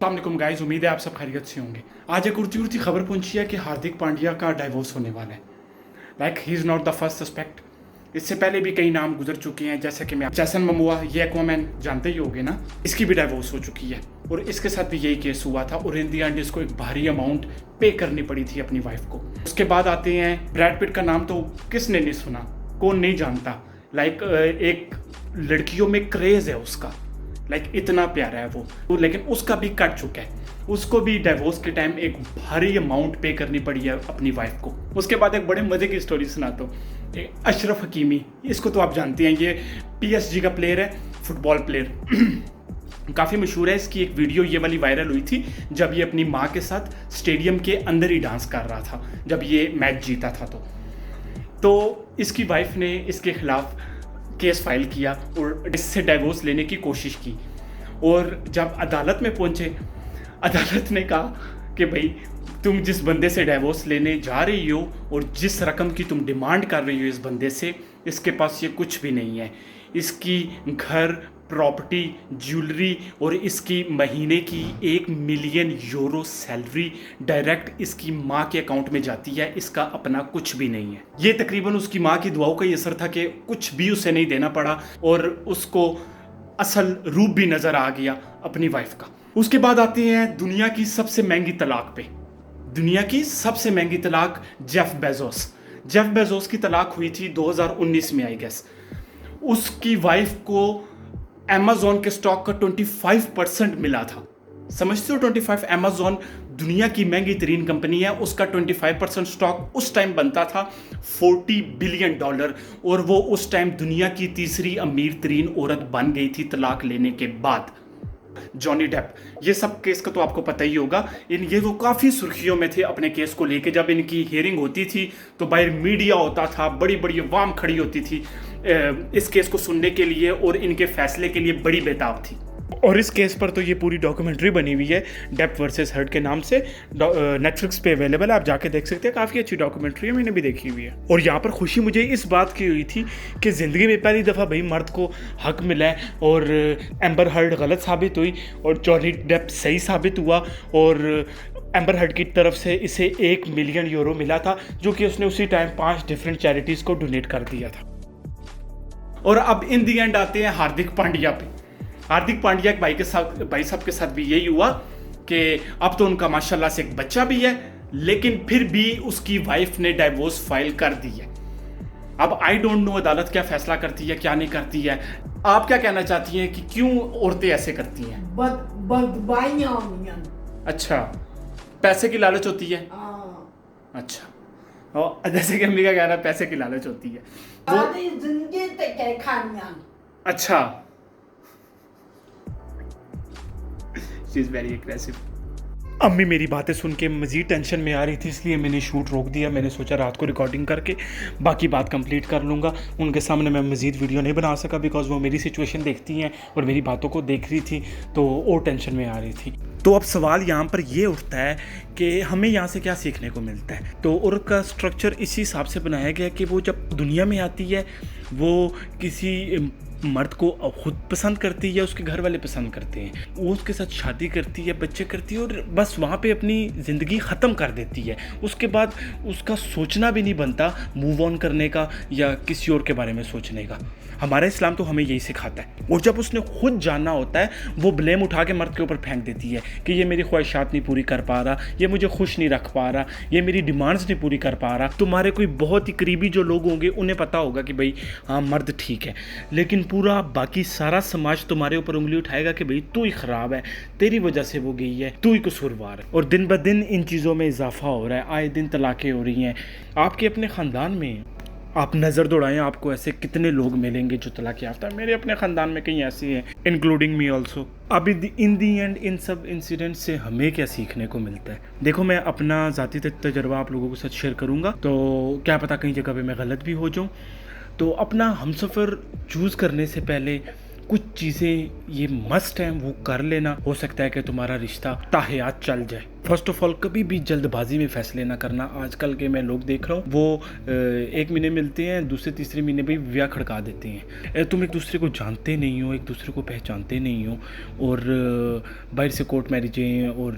अस्सलाम गाइस, उम्मीद है आप सब खैरियत से होंगे। आज एक उड़ती उड़ती खबर पहुंची है कि हार्दिक पांड्या का डाइवोर्स होने वाला है। Like he is not the first suspect. इससे पहले भी कई नाम गुजर चुके हैं, जैसे कि मैं जैसन ममुआ, ये एक्वामैन जानते ही होंगे ना, इसकी भी डाइवोर्स हो चुकी है और इसके साथ भी यही केस हुआ था और इन दी एंड इसको एक भारी अमाउंट पे करनी पड़ी थी अपनी वाइफ को। उसके बाद आते हैं ब्रैड पिट का नाम तो किसने नहीं सुना, कौन नहीं जानता। लाइक एक लड़कियों में क्रेज़ है उसका, लाइक इतना प्यारा है वो, लेकिन उसका भी कट चुका है। उसको भी डिवोर्स के टाइम एक भारी अमाउंट पे करनी पड़ी है अपनी वाइफ को। उसके बाद एक बड़े मज़े की स्टोरी सुनाता हूँ। अशरफ हकीमी, इसको तो आप जानते हैं, ये PSG का प्लेयर है, फुटबॉल प्लेयर। काफ़ी मशहूर है। इसकी एक वीडियो ये वाली वायरल हुई थी जब ये अपनी माँ के साथ स्टेडियम के अंदर ही डांस कर रहा था, जब ये मैच जीता था। तो इसकी वाइफ ने इसके खिलाफ केस फाइल किया और इससे डाइवोर्स लेने की कोशिश की। और जब अदालत में पहुंचे, अदालत ने कहा कि भाई तुम जिस बंदे से डाइवोर्स लेने जा रही हो और जिस रकम की तुम डिमांड कर रही हो इस बंदे से, इसके पास ये कुछ भी नहीं है। इसकी घर, प्रॉपर्टी, ज्वेलरी और इसकी महीने की 1 मिलियन यूरो सैलरी डायरेक्ट इसकी माँ के अकाउंट में जाती है। इसका अपना कुछ भी नहीं है। ये तकरीबन उसकी माँ की दुआओं का ही असर था कि कुछ भी उसे नहीं देना पड़ा और उसको असल रूप भी नज़र आ गया अपनी वाइफ का। उसके बाद आते हैं दुनिया की सबसे महंगी तलाक पे। दुनिया की सबसे महंगी तलाक जेफ बेजोस की तलाक हुई थी 2019 में, आई गेस। उसकी वाइफ को अमेज़ॉन के स्टॉक का 25% मिला था। समझते हो 25? अमेज़ॉन दुनिया की महंगी तरीन कंपनी है, उसका 25% स्टॉक उस टाइम बनता था $40 बिलियन और वो उस टाइम दुनिया की तीसरी अमीर तरीन औरत बन गई थी तलाक लेने के बाद। जॉनी डेप, ये सब केस का तो आपको पता ही होगा। ये वो काफ़ी सुर्खियों में थे अपने केस को लेके। जब इनकी हियरिंग होती थी तो बाहर मीडिया होता था, बड़ी बड़ी अवाम खड़ी होती थी इस केस को सुनने के लिए और इनके फैसले के लिए बड़ी बेताब थी। और इस केस पर तो ये पूरी डॉक्यूमेंट्री बनी हुई है, डेप वर्सेस हर्ट के नाम से, नेटफ्लिक्स पे अवेलेबल है, आप जाके देख सकते हैं। काफ़ी अच्छी डॉक्यूमेंट्री है, मैंने भी देखी हुई है। और यहाँ पर खुशी मुझे इस बात की हुई थी कि ज़िंदगी में पहली दफ़ा भाई मर्द को हक मिला है और एम्बर हर्ट गलत साबित हुई और जॉनी डेप सही साबित हुआ और एम्बर हर्ट की तरफ से इसे 1 मिलियन यूरो मिला था, जो कि उसने उसी टाइम 5 डिफरेंट चैरिटीज़ को डोनेट कर दिया था। और अब इन दी एंड आते हैं हार्दिक पांड्या पे। हार्दिक पांड्या के भाई साहब के साथ भी यही हुआ कि अब तो उनका माशाल्लाह से एक बच्चा भी है, लेकिन फिर भी उसकी वाइफ ने डाइवोर्स फाइल कर दी है। अब आई डोंट नो अदालत क्या फैसला करती है, क्या नहीं करती है। आप क्या कहना चाहती हैं कि क्यों औरतें ऐसे करती हैं? बदबाइयां होंगी। अच्छा, पैसे की लालच होती है। अच्छा, और जैसे कि अम्मी का कहना है पैसे की लालच होती है आधी जिंदगी ते खानियां। अच्छा, शी इज़ वेरी एग्रेसिव। अम्मी मेरी बातें सुन के मज़ीद टेंशन में आ रही थी, इसलिए मैंने शूट रोक दिया। मैंने सोचा रात को रिकॉर्डिंग करके बाकी बात कंप्लीट कर लूँगा। उनके सामने मैं मज़ीद वीडियो नहीं बना सका बिकॉज वो मेरी सिचुएशन देखती हैं और मेरी बातों को देख रही थी, तो और टेंशन में आ रही थी। तो अब सवाल यहाँ पर ये उठता है कि हमें यहाँ से क्या सीखने को मिलता है। तो औरत का स्ट्रक्चर इसी हिसाब से बनाया गया कि वो जब दुनिया में आती है वो किसी मर्द को खुद पसंद करती है या उसके घर वाले पसंद करते हैं, वो उसके साथ शादी करती है, बच्चे करती है और बस वहाँ पे अपनी ज़िंदगी ख़त्म कर देती है। उसके बाद उसका सोचना भी नहीं बनता मूव ऑन करने का या किसी और के बारे में सोचने का। हमारा इस्लाम तो हमें यही सिखाता है। और जब उसने खुद जानना होता है वो ब्लेम उठा के मर्द के ऊपर फेंक देती है कि ये मेरी ख्वाहिशात नहीं पूरी कर पा रहा, ये मुझे खुश नहीं रख पा रहा, ये मेरी डिमांड्स नहीं पूरी कर पा रहा। तुम्हारे कोई बहुत ही करीबी जो लोग होंगे उन्हें पता होगा कि भाई हाँ मर्द ठीक है, लेकिन पूरा बाकी सारा समाज तुम्हारे ऊपर उंगली उठाएगा कि भाई तू ही ख़राब है, तेरी वजह से वो गई है, तू ही कसूरवार है। और दिन ब दिन इन चीज़ों में इजाफा हो रहा है, आए दिन तलाक़ें हो रही हैं। आपके अपने ख़ानदान में आप नज़र दौड़ाएं, आपको ऐसे कितने लोग मिलेंगे जो तलाक याफ्ता है। मेरे अपने ख़ानदान में कई ऐसे हैं, इंक्लूडिंग मी ऑल्सो। अब इन दी एंड इन सब इंसिडेंट से हमें क्या सीखने को मिलता है? देखो, मैं अपना ज़ाती तजर्बा आप लोगों के साथ शेयर करूँगा, तो क्या पता कहीं जगह पे मैं गलत भी हो जाऊँ। तो अपना हमसफ़र चूज़ करने से पहले कुछ चीज़ें ये मस्ट हैं वो कर लेना। हो सकता है कि तुम्हारा रिश्ता ताहयात चल जाए। फर्स्ट ऑफ ऑल कभी भी जल्दबाजी में फ़ैसले ना करना। आजकल के मैं लोग देख रहा हूँ वो एक महीने मिलते हैं, दूसरे तीसरे महीने भी ब्याह खड़का देते हैं। तुम एक दूसरे को जानते नहीं हो, एक दूसरे को पहचानते नहीं हो, और बाहर से कोर्ट मैरिजें और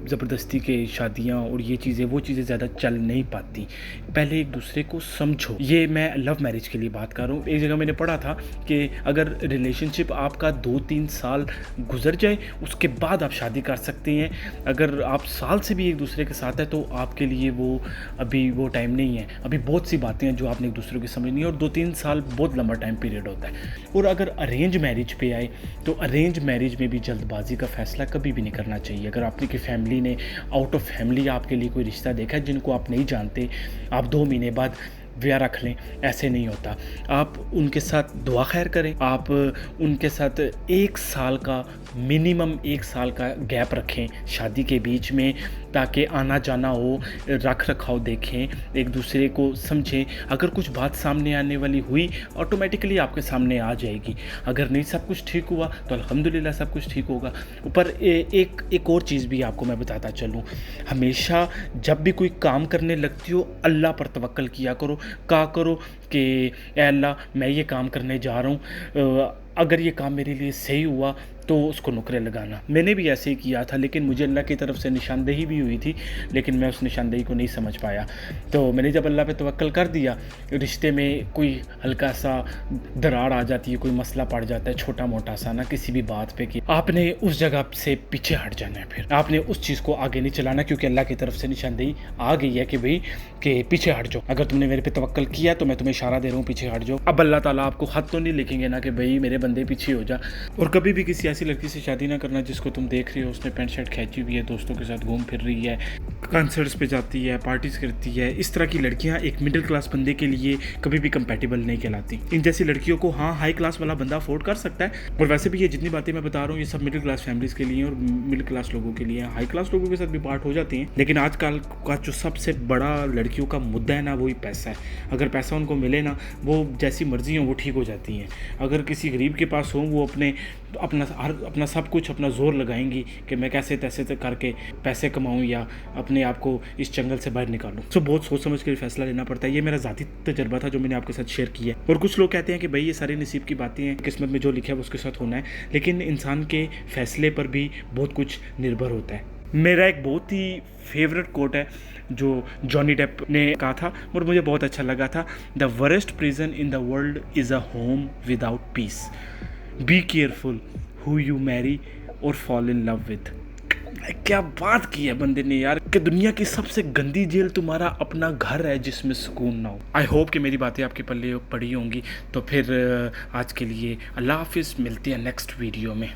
ज़बरदस्ती के शादियाँ और ये चीज़ें वो चीज़ें ज़्यादा चल नहीं पाती। पहले एक दूसरे को समझो। ये मैं लव मैरिज के लिए बात कर रहा हूँ। एक जगह मैंने पढ़ा था कि अगर रिलेशनशिप आपका 2-3 साल गुजर जाए उसके बाद आप शादी कर सकते हैं। अगर आप साल से भी एक दूसरे के साथ है तो आपके लिए वो अभी वो टाइम नहीं है। अभी बहुत सी बातें हैं जो आपने एक दूसरे की समझनी है, और 2-3 साल बहुत लंबा टाइम पीरियड होता है। और अगर अरेंज मैरिज पे आए तो अरेंज मैरिज में भी जल्दबाजी का फ़ैसला कभी भी नहीं करना चाहिए। अगर आपकी की फैमिली ने आउट ऑफ फैमिली आपके लिए कोई रिश्ता देखा है जिनको आप नहीं जानते, आप 2 महीने बाद ब्याह रख लें, ऐसे नहीं होता। आप उनके साथ दुआ खैर करें, आप उनके साथ 1 साल का मिनिमम 1 साल का गैप रखें शादी के बीच में, ताकि आना जाना हो, रख रखाव देखें, एक दूसरे को समझें। अगर कुछ बात सामने आने वाली हुई ऑटोमेटिकली आपके सामने आ जाएगी। अगर नहीं सब कुछ ठीक हुआ तो अल्हम्दुलिल्लाह सब कुछ ठीक होगा। ऊपर एक और चीज़ भी आपको मैं बताता चलूँ, हमेशा जब भी कोई काम करने लगती हो अल्लाह पर तवक्कल किया करो। कहा करो कि ए अल्लाह मैं ये काम करने जा रहा हूँ, अगर ये काम मेरे लिए सही हुआ तो उसको नुकरे लगाना। मैंने भी ऐसे ही किया था, लेकिन मुझे अल्लाह की तरफ से निशानदेही भी हुई थी, लेकिन मैं उस निशानदेही को नहीं समझ पाया। तो मैंने जब अल्लाह पे तवक्कल कर दिया, रिश्ते में कोई हल्का सा दरार आ जाती है, कोई मसला पड़ जाता है छोटा मोटा सा ना किसी भी बात पे, कि आपने उस जगह से पीछे हट जाना है। फिर आपने उस चीज़ को आगे नहीं चलाना, क्योंकि अल्लाह की तरफ से निशानदेही आ गई है कि भाई कि पीछे हट जाओ। अगर तुमने मेरे पे तवक्कल किया तो मैं तुम्हें इशारा दे रहा हूँ पीछे हट जाओ। अब अल्लाह ताला आपको खत तो नहीं लिखेंगे ना कि भाई मेरे बंदे पीछे हो जा। और कभी भी किसी ऐसी लड़की से शादी ना करना जिसको तुम देख रही हो उसने पैंट शर्ट खींची हुई है, दोस्तों के साथ घूम फिर रही है, कंसर्ट्स पे जाती है, पार्टीज करती है। इस तरह की लड़कियां एक मिडिल क्लास बंदे के लिए कभी भी कंपैटिबल नहीं कहलाती। इन जैसी लड़कियों को हाँ हाई क्लास वाला बंदा अफोर्ड कर सकता है, और वैसे भी ये जितनी बातें मैं बता रहा हूँ ये सब मिडिल क्लास फैमिलीज के लिए और मिडिल क्लास लोगों के लिए। हाई क्लास लोगों के साथ भी पार्ट हो जाती हैं, लेकिन आजकल का जो सबसे बड़ा लड़कियों का मुद्दा है ना वही पैसा है। अगर पैसा उनको मिले ना, वो जैसी मर्जी हो वो ठीक हो जाती हैं। अगर किसी गरीब के पास हो वो अपना सब कुछ अपना जोर लगाएंगी कि मैं कैसे तैसे करके पैसे कमाऊं या अपने आप को इस जंगल से बाहर निकालूं। तो बहुत सोच समझ के फैसला लेना पड़ता है। ये मेरा ज़ाती तजर्बा था जो मैंने आपके साथ शेयर किया है। और कुछ लोग कहते हैं कि भाई ये सारी नसीब की बातें हैं, किस्मत में जो लिखा है उसके साथ होना है, लेकिन इंसान के फैसले पर भी बहुत कुछ निर्भर होता है। मेरा एक बहुत ही फेवरेट कोट है जो जॉनी डेप ने कहा था और मुझे बहुत अच्छा लगा था, the worst prison in the world is a home without peace, be careful who you marry और फॉल इन लव विद। क्या बात की है बंदे ने यार, कि दुनिया की सबसे गंदी जेल तुम्हारा अपना घर है जिसमें सुकून ना हो। आई होप कि मेरी बातें आपके पल्ले पड़ी होंगी। तो फिर आज के लिए अल्लाह हाफिज़, मिलते हैं नेक्स्ट वीडियो में।